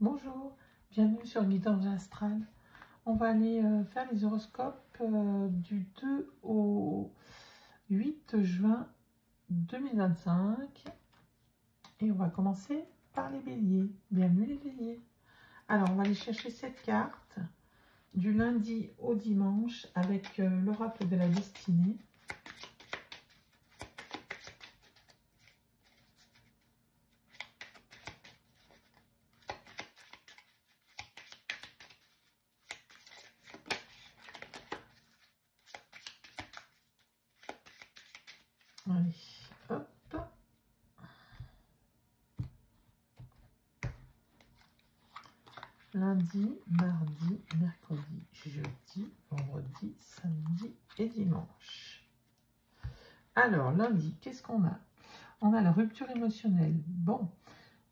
Bonjour, bienvenue sur Guidance Astrale. On va aller faire les horoscopes du 2 au 8 juin 2025. Et on va commencer par les béliers. Bienvenue les béliers. Alors, on va aller chercher cette carte du lundi au dimanche avec l'oracle de la destinée. Allez, hop. Lundi, mardi, mercredi, jeudi, vendredi, samedi et dimanche. Alors, lundi, qu'est-ce qu'on a? On a la rupture émotionnelle. Bon,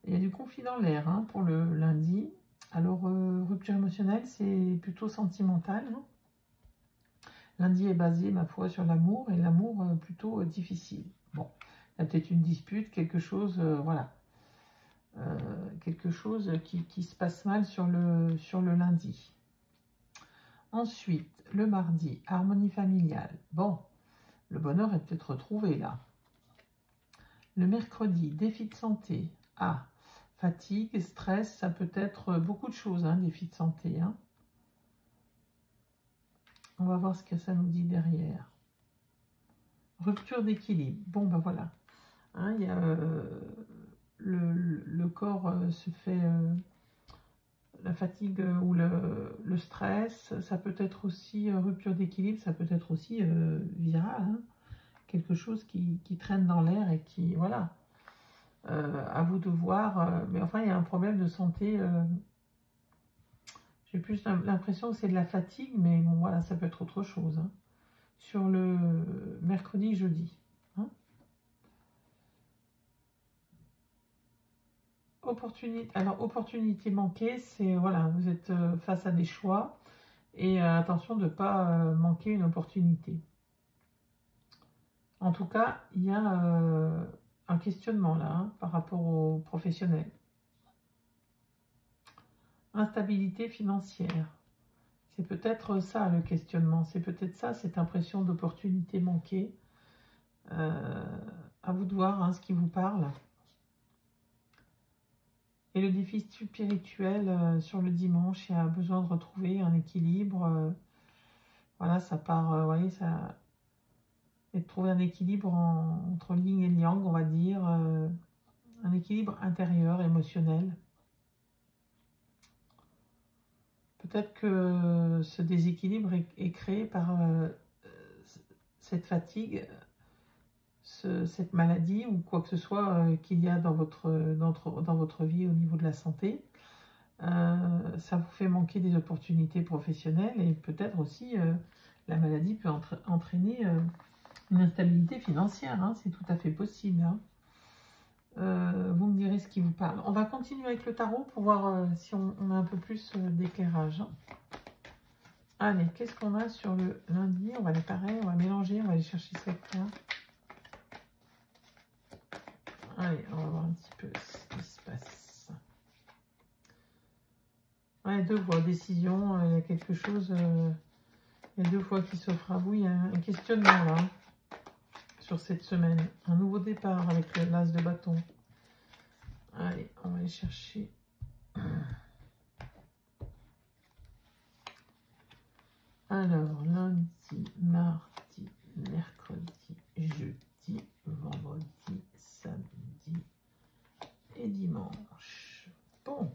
il y a du conflit dans l'air pour le lundi. Alors, rupture émotionnelle, c'est plutôt sentimental. Lundi est basé, ma foi, sur l'amour, et l'amour plutôt difficile. Bon, il y a peut-être une dispute, quelque chose, voilà. Quelque chose qui se passe mal sur le lundi. Ensuite, le mardi, harmonie familiale. Bon, le bonheur est peut-être retrouvé là. Le mercredi, défi de santé. Ah, fatigue, stress, ça peut être beaucoup de choses, défi de santé. On va voir ce que ça nous dit derrière. Rupture d'équilibre. Bon, ben voilà. Il y a le corps se fait... la fatigue ou le stress, ça peut être aussi rupture d'équilibre, ça peut être aussi viral. Quelque chose qui traîne dans l'air et qui... Voilà. À vous de voir. Mais enfin, il y a un problème de santé... J'ai plus l'impression que c'est de la fatigue, mais bon, voilà, ça peut être autre chose. Sur le mercredi, jeudi. Opportunité. Alors, opportunité manquée, c'est, voilà, vous êtes face à des choix. Et attention de ne pas manquer une opportunité. En tout cas, il y a un questionnement là, par rapport aux professionnels. Instabilité financière. C'est peut-être ça le questionnement, c'est peut-être ça, cette impression d'opportunité manquée. À vous de voir ce qui vous parle. Et le défi spirituel sur le dimanche, il y a besoin de retrouver un équilibre. Voilà, ça part, vous voyez, ça... Et de trouver un équilibre entre yin et yang, on va dire. Un équilibre intérieur, émotionnel. Peut-être que ce déséquilibre est créé par cette fatigue, cette maladie ou quoi que ce soit qu'il y a dans votre vie au niveau de la santé. Ça vous fait manquer des opportunités professionnelles et peut-être aussi la maladie peut entraîner une instabilité financière. C'est tout à fait possible. Vous me direz ce qui vous parle. On va continuer avec le tarot pour voir si on a un peu plus d'éclairage. Allez, qu'est-ce qu'on a sur le lundi? On va les pareil, on va mélanger, on va aller chercher cette carte. Allez, on va voir un petit peu ce qui se passe. Ouais, deux voies, décision, il y a quelque chose, il y a deux voies qui s'offrent à vous, il y a un questionnement là, sur cette semaine. Un nouveau départ avec l'as de bâton. Allez, on va aller chercher. Alors, lundi, mardi, mercredi, jeudi, vendredi, samedi et dimanche. Bon.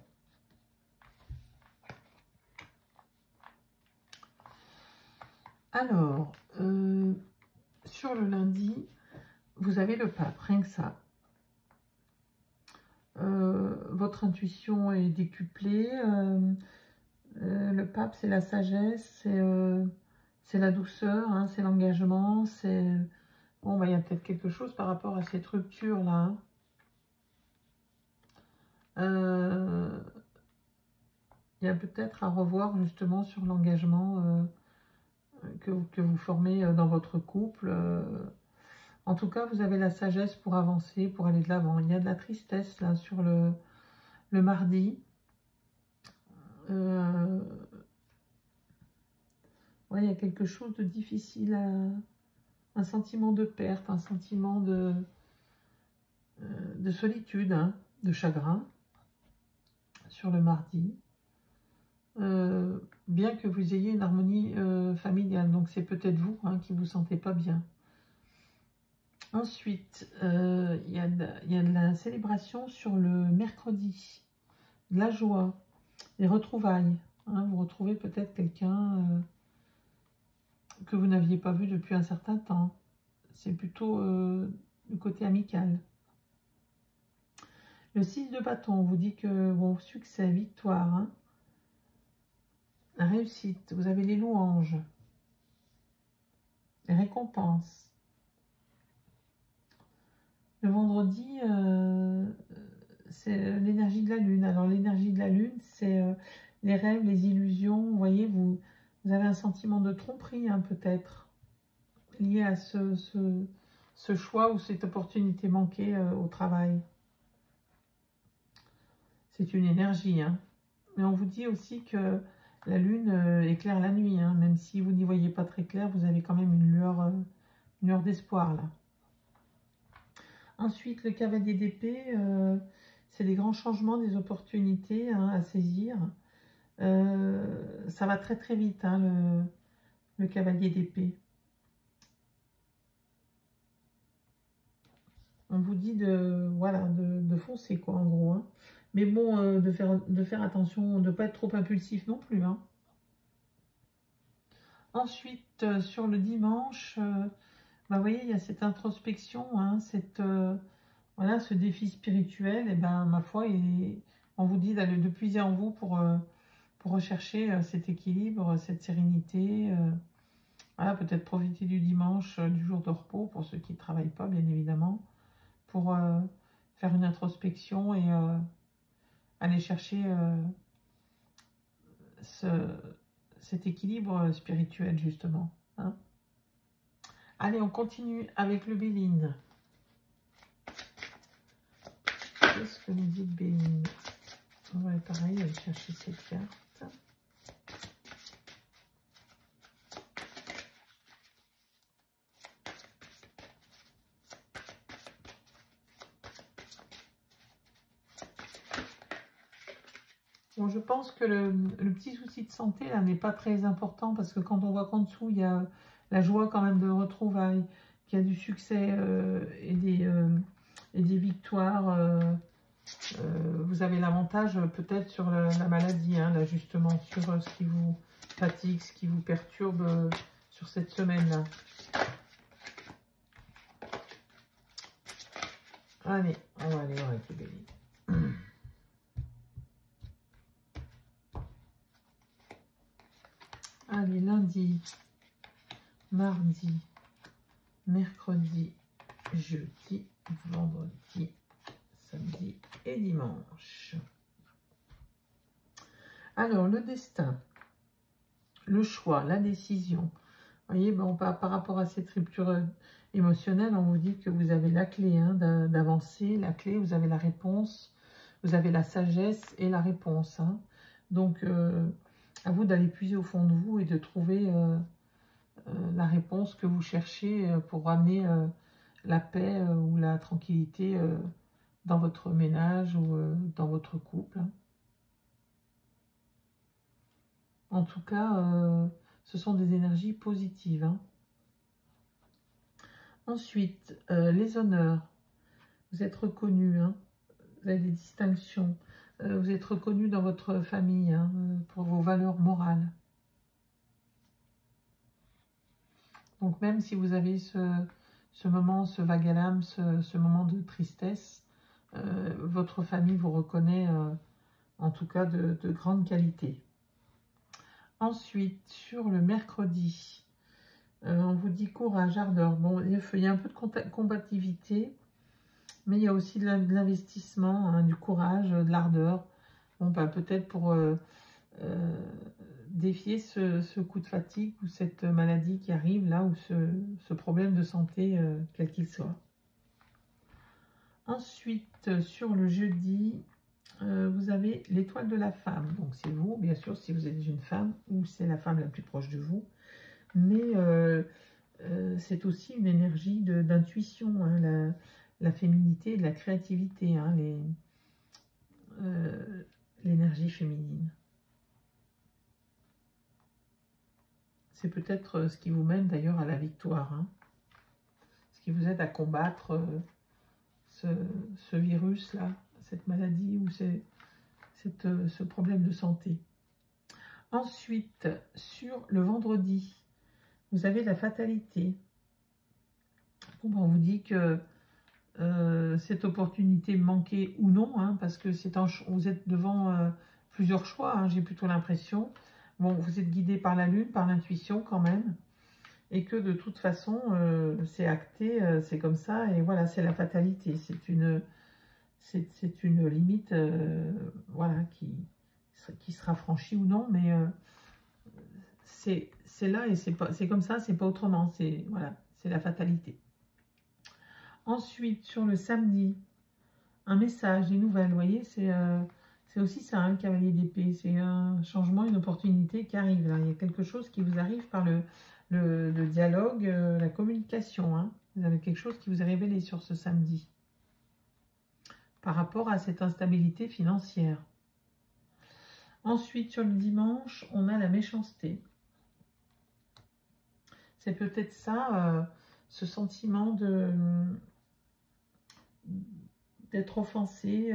Alors, sur le lundi, vous avez le pape, rien que ça. Votre intuition est décuplée. Le pape, c'est la sagesse, c'est la douceur, c'est l'engagement, c'est... Bon, il y a peut-être quelque chose par rapport à cette rupture-là. Il y a peut-être à revoir justement sur l'engagement que vous formez dans votre couple. En tout cas, vous avez la sagesse pour avancer, pour aller de l'avant. Il y a de la tristesse là sur le mardi. ouais, il y a quelque chose de difficile, un sentiment de perte, un sentiment de solitude, hein, de chagrin sur le mardi. Bien que vous ayez une harmonie familiale, donc c'est peut-être vous hein, qui vous sentez pas bien. Ensuite, il y a de la célébration sur le mercredi, de la joie, des retrouvailles. Hein, vous retrouvez peut-être quelqu'un que vous n'aviez pas vu depuis un certain temps. C'est plutôt du côté amical. Le 6 de bâton vous dit que bon, succès, victoire, hein, la réussite, vous avez les louanges, les récompenses. Le vendredi, c'est l'énergie de la lune. Alors l'énergie de la lune, c'est les rêves, les illusions. Vous voyez, vous avez un sentiment de tromperie, hein, peut-être, lié à ce choix ou cette opportunité manquée au travail. C'est une énergie, hein. Mais on vous dit aussi que la lune éclaire la nuit, hein. Même si vous n'y voyez pas très clair, vous avez quand même une lueur d'espoir, là. Ensuite, le cavalier d'épée, c'est des grands changements, des opportunités hein, à saisir. Ça va très très vite, hein, le cavalier d'épée. On vous dit de foncer, quoi, en gros. Hein. Mais bon, de faire attention, de ne pas être trop impulsif non plus. Hein. Ensuite, sur le dimanche, vous voyez, il y a cette introspection, hein, voilà, ce défi spirituel. Et ben, ma foi, on vous dit de puiser en vous pour rechercher cet équilibre, cette sérénité. Voilà, peut-être profiter du dimanche, du jour de repos, pour ceux qui ne travaillent pas, bien évidemment, pour faire une introspection et aller chercher cet équilibre spirituel, justement. Hein. Allez, on continue avec le Béline. Qu'est-ce que nous dit le Béline? On va pareil, aller chercher cette carte. Bon, je pense que le petit souci de santé, là, n'est pas très important parce que quand on voit qu'en dessous, il y a la joie quand même de retrouvailles, qu'il y a du succès et des victoires. Vous avez l'avantage peut-être sur la maladie, hein, là, justement, sur ce qui vous fatigue, ce qui vous perturbe sur cette semaine-là. Allez, on va aller voir avec le Béline. Allez, lundi, mardi, mercredi, jeudi, vendredi, samedi et dimanche. Alors, le destin, le choix, la décision. Vous voyez, bon, par rapport à cette rupture émotionnelle, on vous dit que vous avez la clé hein, d'avancer, la clé, vous avez la réponse, vous avez la sagesse et la réponse. Hein. Donc, à vous d'aller puiser au fond de vous et de trouver la réponse que vous cherchez pour ramener la paix ou la tranquillité dans votre ménage ou dans votre couple. Hein. En tout cas, ce sont des énergies positives. Hein. Ensuite, les honneurs. Vous êtes reconnu, hein. Vous avez des distinctions. Vous êtes reconnu dans votre famille hein, pour vos valeurs morales. Donc même si vous avez ce moment, ce vague à l'âme, ce moment de tristesse, votre famille vous reconnaît en tout cas de grande qualité. Ensuite, sur le mercredi, on vous dit courage, ardeur. Bon, il y a un peu de combativité, mais il y a aussi de l'investissement, hein, du courage, de l'ardeur. Bon, bah, peut-être pour défier ce coup de fatigue ou cette maladie qui arrive là, ou ce problème de santé, quel qu'il soit. Ensuite, sur le jeudi, vous avez l'étoile de la femme. Donc c'est vous, bien sûr, si vous êtes une femme ou c'est la femme la plus proche de vous. Mais c'est aussi une énergie d'intuition, hein, la féminité et de la créativité, hein, l'énergie féminine. C'est peut-être ce qui vous mène d'ailleurs à la victoire, hein, ce qui vous aide à combattre ce virus-là, cette maladie ou ce problème de santé. Ensuite, sur le vendredi, vous avez la fatalité. Bon, ben, on vous dit que cette opportunité manquée ou non, hein, parce que vous êtes devant plusieurs choix, hein, j'ai plutôt l'impression. Bon, vous êtes guidé par la lune, par l'intuition quand même, et que de toute façon, c'est acté, c'est comme ça, et voilà, c'est la fatalité. C'est une limite, voilà, qui sera franchie ou non, mais c'est là et c'est comme ça, c'est pas autrement. Voilà, c'est la fatalité. Ensuite, sur le samedi, un message, des nouvelles, vous voyez, c'est aussi ça, un cavalier d'épée. C'est un changement, une opportunité qui arrive. Là. Il y a quelque chose qui vous arrive par le dialogue, la communication. Hein. Vous avez quelque chose qui vous est révélé sur ce samedi par rapport à cette instabilité financière. Ensuite, sur le dimanche, on a la méchanceté. C'est peut-être ça, ce sentiment d'être offensé.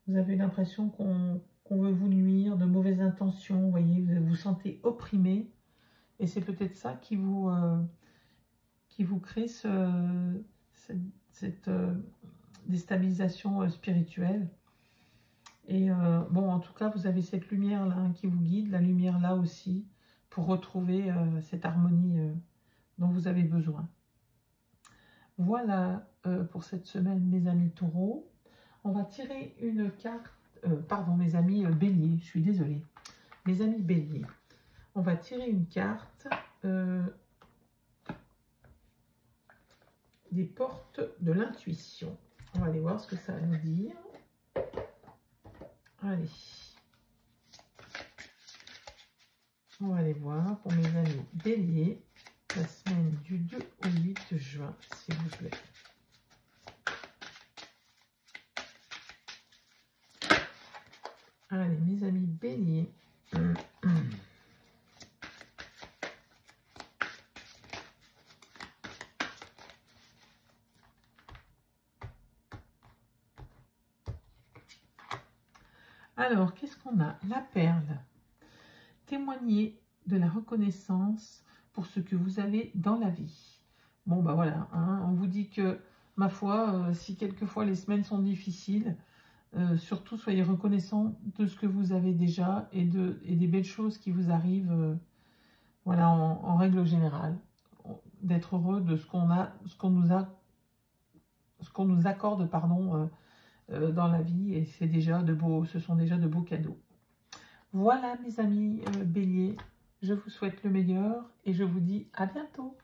Vous avez l'impression qu'on veut vous nuire, de mauvaises intentions. Vous voyez, vous vous sentez opprimé. Et c'est peut-être ça qui vous crée cette déstabilisation spirituelle. Et bon, en tout cas, vous avez cette lumière-là hein, qui vous guide, la lumière là aussi, pour retrouver cette harmonie dont vous avez besoin. Voilà pour cette semaine, mes amis taureaux. On va tirer une carte, pardon, mes amis béliers, je suis désolée. Mes amis béliers, on va tirer une carte des portes de l'intuition. On va aller voir ce que ça va nous dire. Allez. On va aller voir pour mes amis béliers, la semaine du 2 au 8 juin, s'il vous plaît. Allez, mes amis béliers. Alors, qu'est-ce qu'on a? La perle. Témoignez de la reconnaissance pour ce que vous avez dans la vie. Bon, bah voilà, hein, on vous dit que, ma foi, si quelquefois les semaines sont difficiles, surtout soyez reconnaissants de ce que vous avez déjà et des belles choses qui vous arrivent, voilà, en règle générale. D'être heureux de ce qu'on nous accorde, pardon, dans la vie, et ce sont déjà de beaux cadeaux. Voilà mes amis béliers, je vous souhaite le meilleur et je vous dis à bientôt.